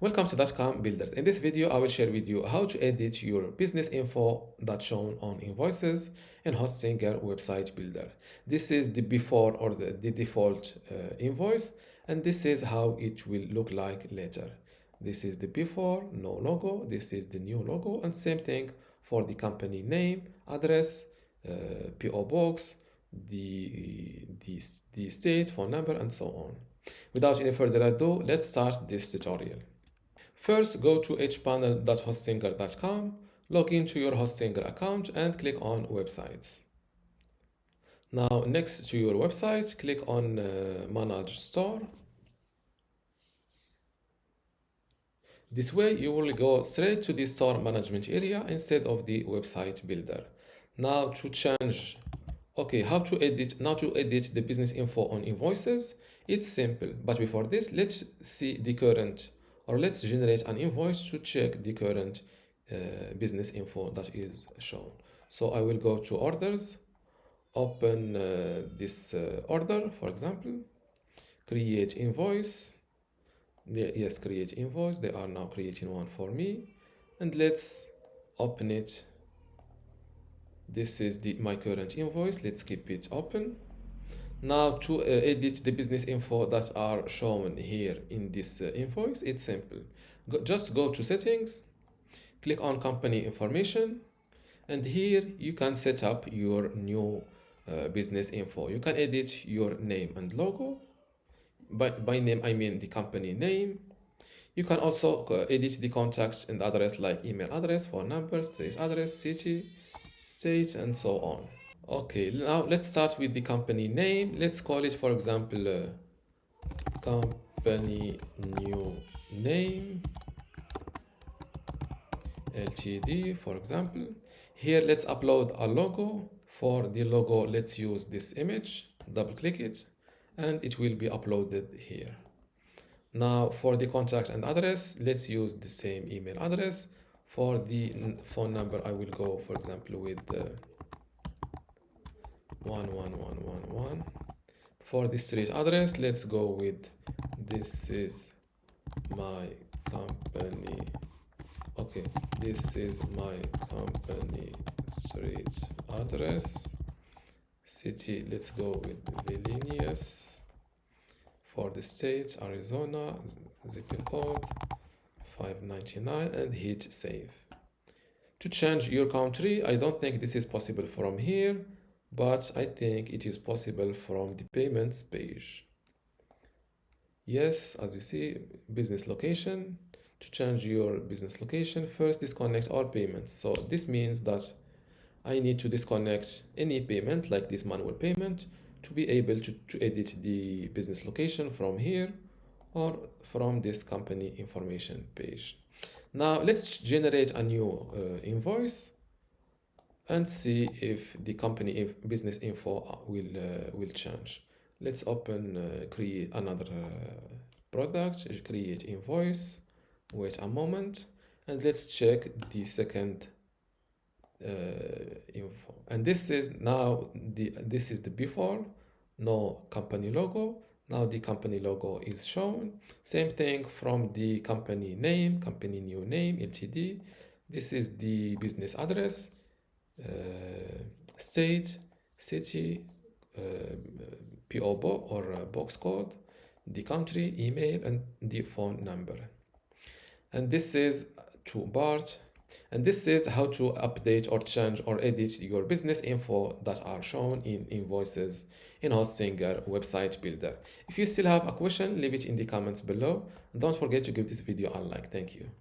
Welcome to dotcom builders. In this video, I will share with you how to edit your business info that's shown on Invoices in Hostinger website builder. This is the before or the default invoice, and this is how it will look like later. This is the before, no logo. This is the new logo, and same thing for the company name, address, PO box, the state, phone number, and so on. Without any further ado, let's start this tutorial. First, go to hpanel.hostinger.com, log into your Hostinger account and click on Websites. Now, next to your website, click on Manage Store. This way, you will go straight to the store management area instead of the website builder. Now, to change, how to edit, now to edit the business info on Invoices, it's simple. But before this, let's see the current, or let's generate an invoice to check the current business info that is shown. So I will go to orders, open this order, for example, create invoice. Yes, create invoice. They are now creating one for me, and let's open it. This is my current invoice. Let's keep it open. Now to edit the business info that are shown here in this invoice, it's simple. Just go to settings, click on company information, and here you can set up your new business info. You can edit your name and logo. By name, I mean the company name. You can also edit the contacts and address like email address, phone number, state address, city, state, and so on. Okay, now let's start with the company name. Let's call it, for example, company new name Ltd, for example. Here, let's upload a logo. For the logo, let's use this image, double click it, and it will be uploaded here. Now, for the contact and address, let's use the same email address. For the phone number, I will go, for example, with 11111. For the street address, let's go with this is my company. Okay, this is my company street address. City, let's go with Vilnius. For the state, Arizona, zip code 599, and hit save. To change your country, I don't think this is possible from here, but I think it is possible from the payments page. Yes, as you see, business location. To change your business location, first disconnect all payments. So this means that I need to disconnect any payment like this manual payment to be able to edit the business location from here or from this company information page. Now let's generate a new invoice and see if the company business info will change. Let's open create another product, create invoice. Wait a moment, and let's check the second info. And this is now this is the before, no company logo. Now the company logo is shown. Same thing from the company name, company new name Ltd. This is the business address, state, city, PO box or box code, the country, email, and the phone number. And this is to Bart. And this is how to update or change or edit your business info that are shown in Invoices in Hostinger website builder. If you still have a question, leave it in the comments below. And don't forget to give this video a like. Thank you.